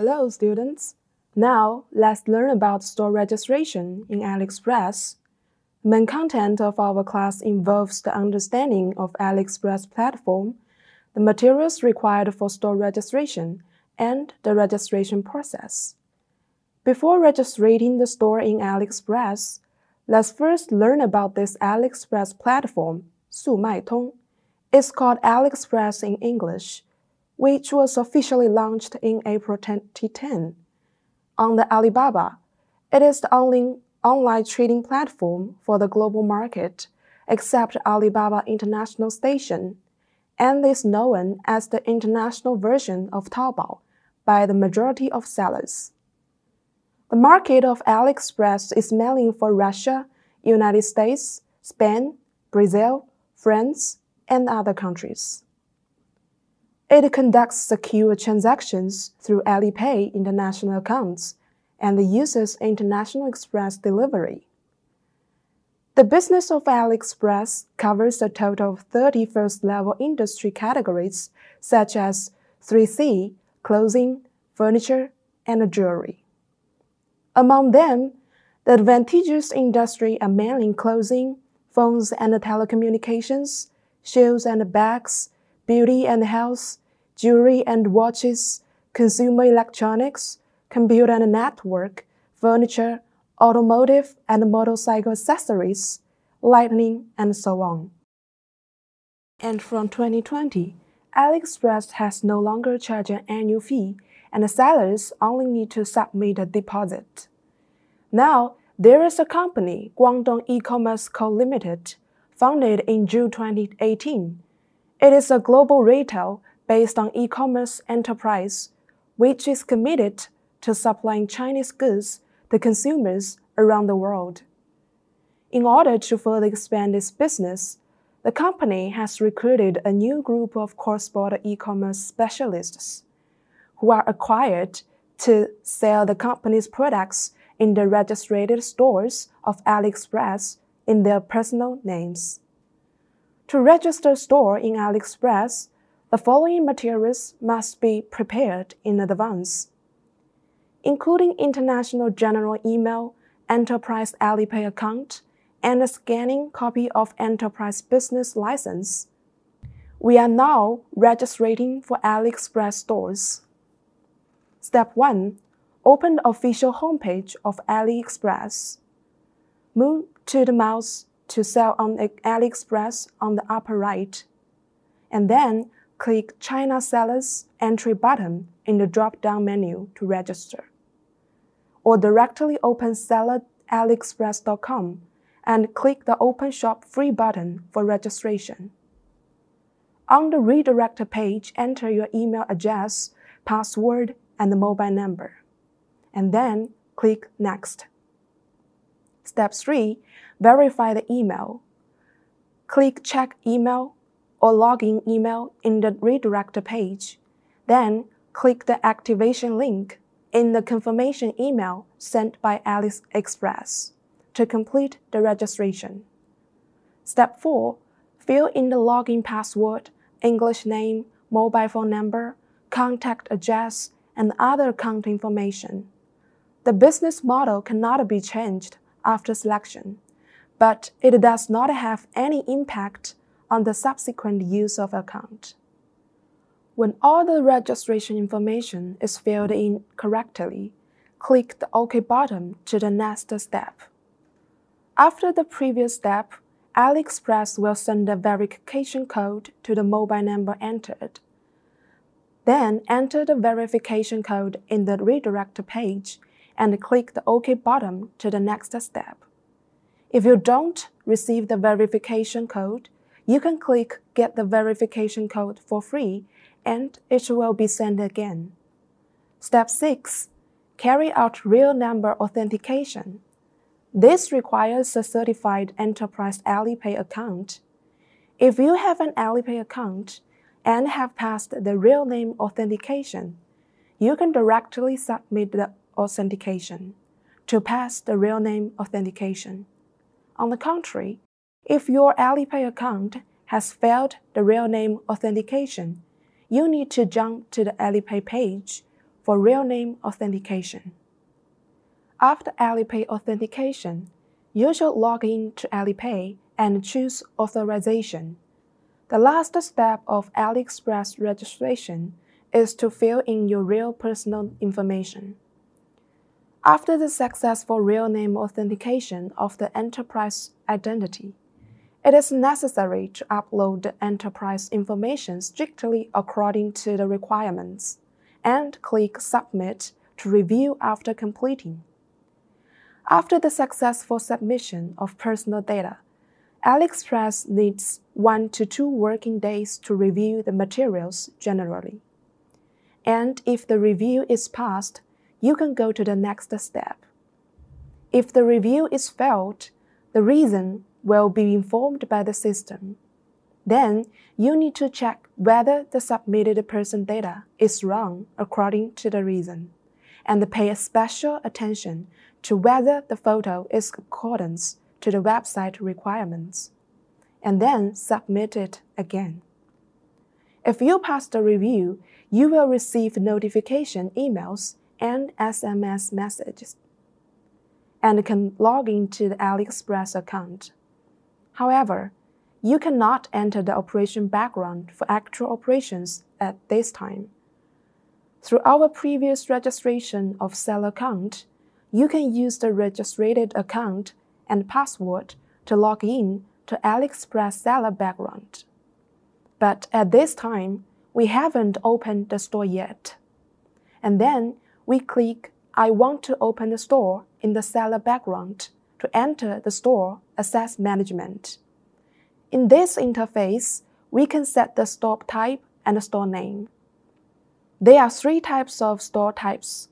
Hello, students. Now, let's learn about store registration in AliExpress. The main content of our class involves the understanding of AliExpress platform, the materials required for store registration, and the registration process. Before registering the store in AliExpress, let's first learn about this AliExpress platform, 速卖通. It's called AliExpress in English, which was officially launched in April 2010. On the Alibaba, it is the only online trading platform for the global market, except Alibaba International Station, and is known as the international version of Taobao by the majority of sellers. The market of AliExpress is mainly for Russia, United States, Spain, Brazil, France, and other countries. It conducts secure transactions through Alipay international accounts and uses international express delivery. The business of AliExpress covers a total of 30 first-level industry categories such as 3C, clothing, furniture, and jewelry. Among them, the advantageous industry are mainly clothing, phones and telecommunications, shoes and bags, beauty and health, jewelry and watches, consumer electronics, computer and network, furniture, automotive and motorcycle accessories, lighting, and so on. And from 2020, AliExpress has no longer charged an annual fee, and the sellers only need to submit a deposit. Now, there is a company, Guangdong E-Commerce Co. Limited, founded in June 2018. It is a global retail based on e-commerce enterprise, which is committed to supplying Chinese goods to consumers around the world. In order to further expand its business, the company has recruited a new group of cross-border e-commerce specialists who are acquired to sell the company's products in the registered stores of AliExpress in their personal names. To register a store in AliExpress, the following materials must be prepared in advance, including international general email, enterprise Alipay account, and a scanning copy of enterprise business license. We are now registering for AliExpress stores. Step 1. Open the official homepage of AliExpress. Move to the mouse to Sell on AliExpress on the upper right, and then click China Sellers Entry button in the drop-down menu to register. Or directly open seller.aliexpress.com and click the Open Shop Free button for registration. On the redirected page, enter your email address, password, and the mobile number, and then click Next. Step 3. Verify the email. Click Check Email or Login Email in the redirected page. Then click the activation link in the confirmation email sent by AliExpress to complete the registration. Step 4. Fill in the login password, English name, mobile phone number, contact address, and other account information. The business model cannot be changed after selection, but it does not have any impact on the subsequent use of account. When all the registration information is filled in correctly, click the OK button to the next step. After the previous step, AliExpress will send the verification code to the mobile number entered. Then enter the verification code in the redirected page and click the OK button to the next step. If you don't receive the verification code, you can click Get the verification code for free and it will be sent again. Step 6. Carry out real number authentication. This requires a certified enterprise Alipay account. If you have an Alipay account and have passed the real name authentication, you can directly submit the authentication to pass the real name authentication. On the contrary, if your Alipay account has failed the real name authentication, you need to jump to the Alipay page for real name authentication. After Alipay authentication, you should log in to Alipay and choose Authorization. The last step of AliExpress registration is to fill in your real personal information. After the successful real name authentication of the enterprise identity, it is necessary to upload the enterprise information strictly according to the requirements and click Submit to review after completing. After the successful submission of personal data, AliExpress needs 1 to 2 working days to review the materials generally. And if the review is passed, you can go to the next step. If the review is failed, the reason will be informed by the system. Then, you need to check whether the submitted person data is wrong according to the reason, and pay special attention to whether the photo is in accordance to the website requirements, and then submit it again. If you pass the review, you will receive notification emails and SMS messages, and can log into the AliExpress account. However, you cannot enter the operation background for actual operations at this time. Through our previous registration of seller account, you can use the registered account and password to log in to AliExpress seller background. But at this time, we haven't opened the store yet. And then we click I want to open the store in the seller background to enter the store access management. In this interface, we can set the store type and the store name. There are 3 types of store types: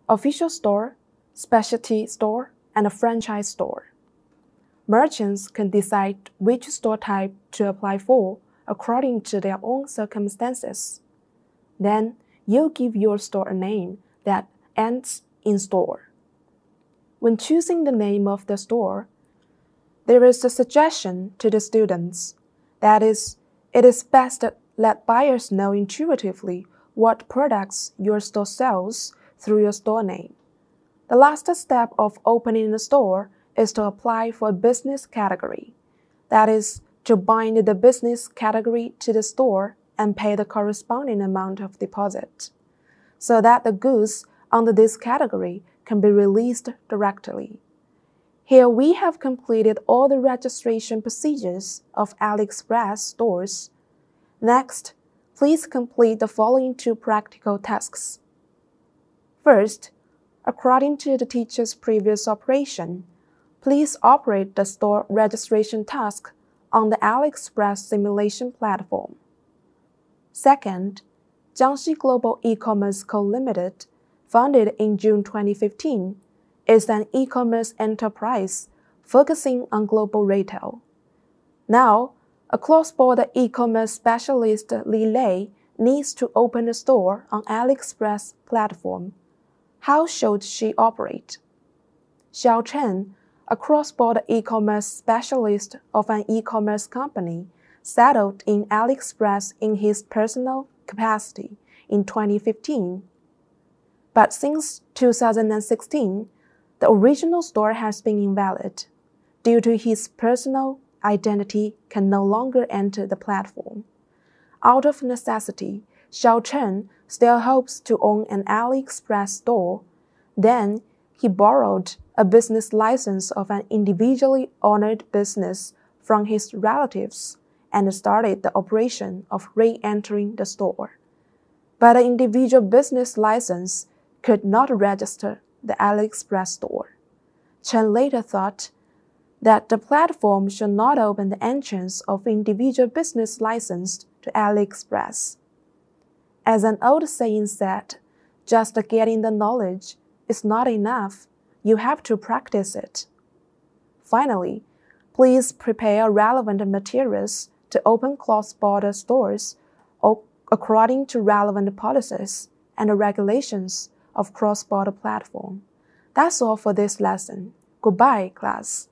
official store, specialty store, and a franchise store. Merchants can decide which store type to apply for according to their own circumstances. Then, you give your store a name that ends in store. When choosing the name of the store, there is a suggestion to the students. That is, it is best to let buyers know intuitively what products your store sells through your store name. The last step of opening the store is to apply for a business category. That is, to bind the business category to the store and pay the corresponding amount of deposit, so that the goods under this category can be released directly. Here we have completed all the registration procedures of AliExpress stores. Next, please complete the following 2 practical tasks. First, according to the teacher's previous operation, please operate the store registration task on the AliExpress simulation platform. Second, Jiangxi Global E-Commerce Co. Limited, founded in June 2015, is an e-commerce enterprise focusing on global retail. Now, a cross-border e-commerce specialist Li Lei needs to open a store on AliExpress platform. How should she operate? Xiao Chen, a cross-border e-commerce specialist of an e-commerce company, settled in AliExpress in his personal capacity in 2015. But since 2016, the original store has been invalid. Due to his personal identity can no longer enter the platform. Out of necessity, Xiao Chen still hopes to own an AliExpress store. Then, he borrowed a business license of an individually honored business from his relatives and started the operation of re-entering the store. But an individual business license could not register the AliExpress store. Chen later thought that the platform should not open the entrance of individual business license to AliExpress. As an old saying said, just getting the knowledge is not enough. You have to practice it. Finally, please prepare relevant materials to open cross-border stores according to relevant policies and regulations of cross-border platform. That's all for this lesson. Goodbye, class.